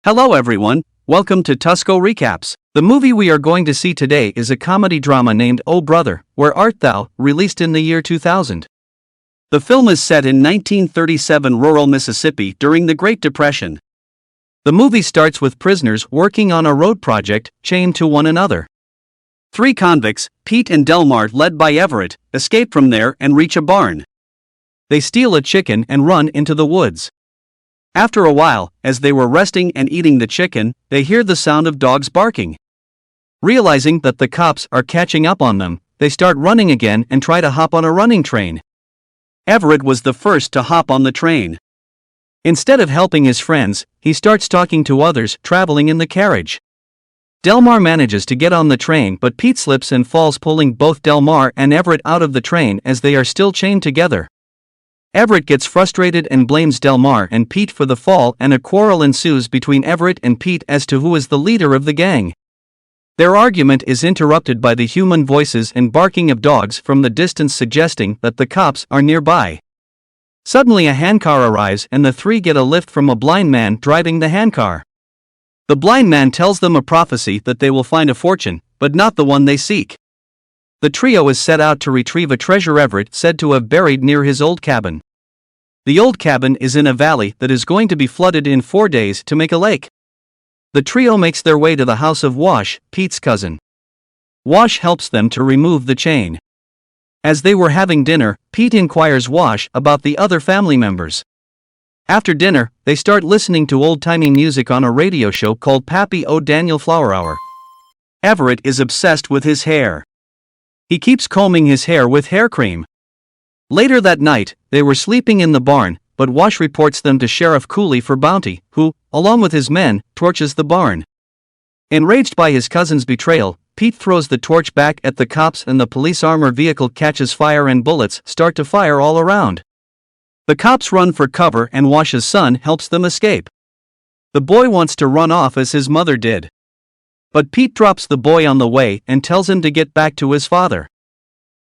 Hello everyone, welcome to Tusco Recaps. The movie we are going to see today is a comedy drama named Oh Brother, Where Art Thou?, released in the year 2000. The film is set in 1937 rural Mississippi during the Great Depression. The movie starts with prisoners working on a road project, chained to one another. Three convicts, Pete and Delmar led by Everett, escape from there and reach a barn. They steal a chicken and run into the woods. After a while, as they were resting and eating the chicken, they hear the sound of dogs barking. Realizing that the cops are catching up on them, they start running again and try to hop on a running train. Everett was the first to hop on the train. Instead of helping his friends, he starts talking to others traveling in the carriage. Delmar manages to get on the train, but Pete slips and falls, pulling both Delmar and Everett out of the train as they are still chained together. Everett gets frustrated and blames Delmar and Pete for the fall, and a quarrel ensues between Everett and Pete as to who is the leader of the gang. Their argument is interrupted by the human voices and barking of dogs from the distance, suggesting that the cops are nearby. Suddenly a handcar arrives and the three get a lift from a blind man driving the handcar. The blind man tells them a prophecy that they will find a fortune, but not the one they seek. The trio is set out to retrieve a treasure Everett said to have buried near his old cabin. The old cabin is in a valley that is going to be flooded in 4 days to make a lake. The trio makes their way to the house of Wash, Pete's cousin. Wash helps them to remove the chain. As they were having dinner, Pete inquires Wash about the other family members. After dinner, they start listening to old-timey music on a radio show called Pappy O'Daniel Flower Hour. Everett is obsessed with his hair. He keeps combing his hair with hair cream. Later that night, they were sleeping in the barn, but Wash reports them to Sheriff Cooley for bounty, who, along with his men, torches the barn. Enraged by his cousin's betrayal, Pete throws the torch back at the cops and the police armor vehicle catches fire and bullets start to fire all around. The cops run for cover and Wash's son helps them escape. The boy wants to run off as his mother did. But Pete drops the boy on the way and tells him to get back to his father.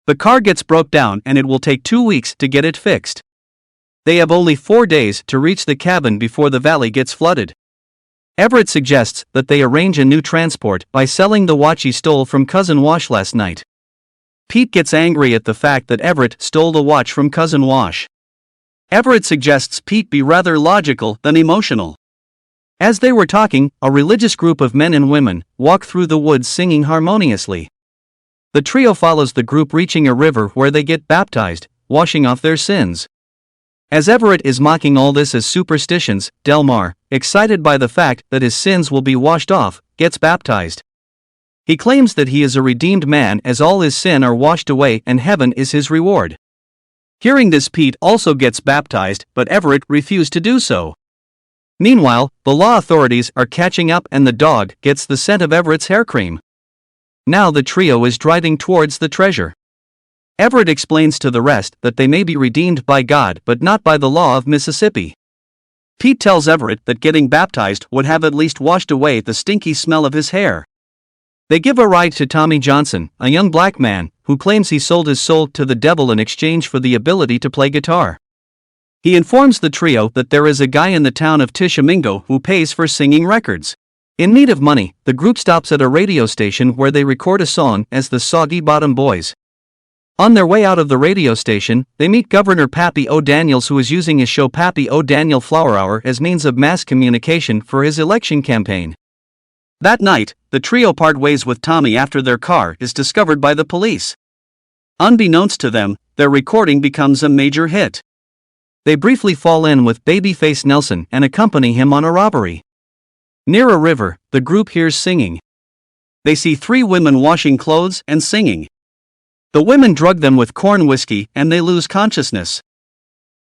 The car gets broke down and it will take 2 weeks to get it fixed. They have only 4 days to reach the cabin before the valley gets flooded. Everett suggests that they arrange a new transport by selling the watch he stole from Cousin Wash last night. Pete gets angry at the fact that Everett stole the watch from Cousin Wash. Everett suggests Pete be rather logical than emotional. As they were talking, a religious group of men and women walk through the woods singing harmoniously. The trio follows the group, reaching a river where they get baptized, washing off their sins. As Everett is mocking all this as superstitions, Delmar, excited by the fact that his sins will be washed off, gets baptized. He claims that he is a redeemed man as all his sin are washed away and heaven is his reward. Hearing this, Pete also gets baptized, but Everett refused to do so. Meanwhile, the law authorities are catching up and the dog gets the scent of Everett's hair cream. Now the trio is driving towards the treasure. Everett explains to the rest that they may be redeemed by God but not by the law of Mississippi. Pete tells Everett that getting baptized would have at least washed away the stinky smell of his hair. They give a ride to Tommy Johnson, a young black man, who claims he sold his soul to the devil in exchange for the ability to play guitar. He informs the trio that there is a guy in the town of Tishomingo who pays for singing records. In need of money, the group stops at a radio station where they record a song as the Soggy Bottom Boys. On their way out of the radio station, they meet Governor Pappy O'Daniels, who is using his show Pappy O'Daniel Flower Hour as means of mass communication for his election campaign. That night, the trio part ways with Tommy after their car is discovered by the police. Unbeknownst to them, their recording becomes a major hit. They briefly fall in with Babyface Nelson and accompany him on a robbery. Near a river, the group hears singing. They see 3 women washing clothes and singing. The women drug them with corn whiskey and they lose consciousness.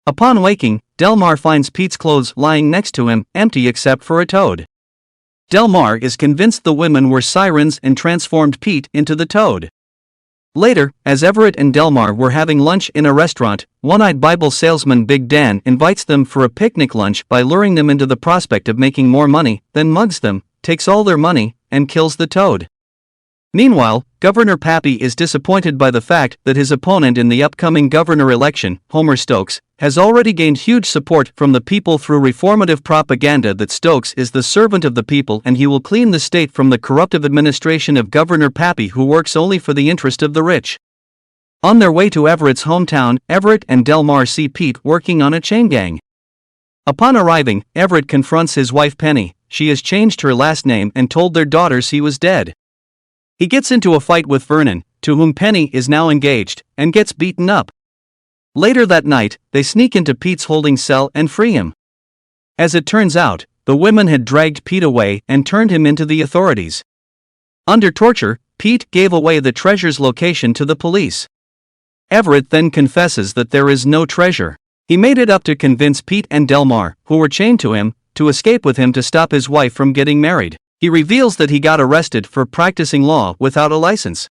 Upon waking, Delmar finds Pete's clothes lying next to him, empty except for a toad. Delmar is convinced the women were sirens and transformed Pete into the toad. Later, as Everett and Delmar were having lunch in a restaurant, one-eyed Bible salesman Big Dan invites them for a picnic lunch by luring them into the prospect of making more money, then mugs them, takes all their money, and kills the toad. Meanwhile, Governor Pappy is disappointed by the fact that his opponent in the upcoming governor election, Homer Stokes, has already gained huge support from the people through reformative propaganda that Stokes is the servant of the people and he will clean the state from the corruptive administration of Governor Pappy, who works only for the interest of the rich. On their way to Everett's hometown, Everett and Delmar see Pete working on a chain gang. Upon arriving, Everett confronts his wife Penny. She has changed her last name and told their daughters he was dead. He gets into a fight with Vernon, to whom Penny is now engaged, and gets beaten up. Later that night, they sneak into Pete's holding cell and free him. As it turns out, the women had dragged Pete away and turned him into the authorities. Under torture, Pete gave away the treasure's location to the police. Everett then confesses that there is no treasure. He made it up to convince Pete and Delmar, who were chained to him, to escape with him to stop his wife from getting married. He reveals that he got arrested for practicing law without a license.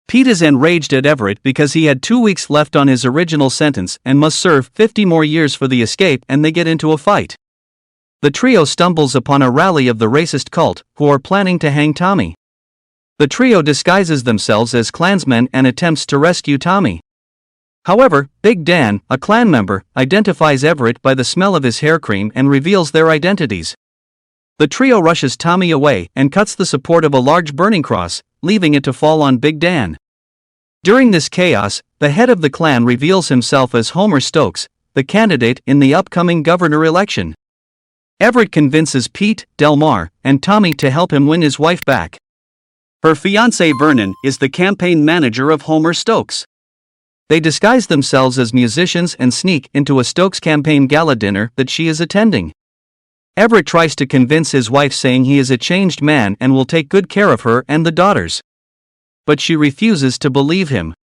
Pete is enraged at Everett because he had 2 weeks left on his original sentence and must serve 50 more years for the escape, and they get into a fight. The trio stumbles upon a rally of the racist cult, who are planning to hang Tommy. The trio disguises themselves as Klansmen and attempts to rescue Tommy. However, Big Dan, a Klan member, identifies Everett by the smell of his hair cream and reveals their identities. The trio rushes Tommy away and cuts the support of a large burning cross, leaving it to fall on Big Dan. During this chaos, the head of the Klan reveals himself as Homer Stokes, the candidate in the upcoming governor election. Everett convinces Pete, Delmar, and Tommy to help him win his wife back. Her fiancé Vernon is the campaign manager of Homer Stokes. They disguise themselves as musicians and sneak into a Stokes campaign gala dinner that she is attending. Everett tries to convince his wife, saying he is a changed man and will take good care of her and the daughters. But she refuses to believe him.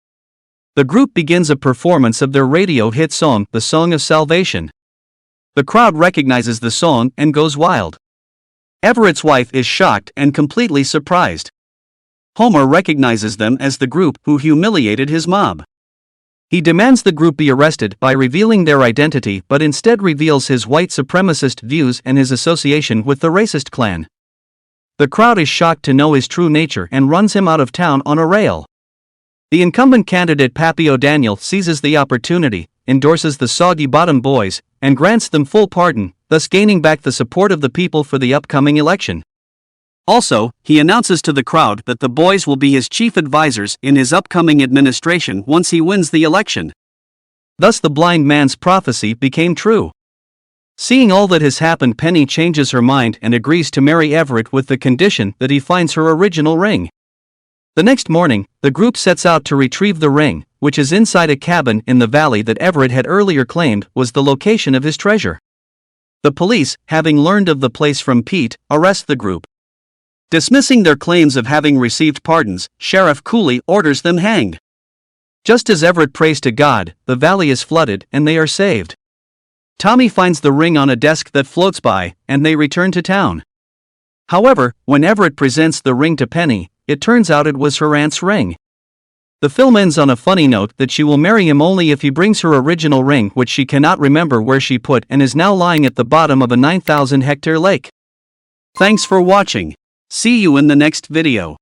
The group begins a performance of their radio hit song, The Song of Salvation. The crowd recognizes the song and goes wild. Everett's wife is shocked and completely surprised. Homer recognizes them as the group who humiliated his mob. He demands the group be arrested by revealing their identity, but instead reveals his white supremacist views and his association with the racist Klan. The crowd is shocked to know his true nature and runs him out of town on a rail. The incumbent candidate Pappy O'Daniel seizes the opportunity, endorses the Soggy Bottom Boys, and grants them full pardon, thus gaining back the support of the people for the upcoming election. Also, he announces to the crowd that the boys will be his chief advisors in his upcoming administration once he wins the election. Thus the blind man's prophecy became true. Seeing all that has happened, Penny changes her mind and agrees to marry Everett with the condition that he finds her original ring. The next morning, the group sets out to retrieve the ring, which is inside a cabin in the valley that Everett had earlier claimed was the location of his treasure. The police, having learned of the place from Pete, arrest the group. Dismissing their claims of having received pardons, Sheriff Cooley orders them hanged. Just as Everett prays to God, the valley is flooded and they are saved. Tommy finds the ring on a desk that floats by, and they return to town. However, when Everett presents the ring to Penny, it turns out it was her aunt's ring. The film ends on a funny note that she will marry him only if he brings her original ring, which she cannot remember where she put and is now lying at the bottom of a 9,000-hectare lake. Thanks for watching. See you in the next video.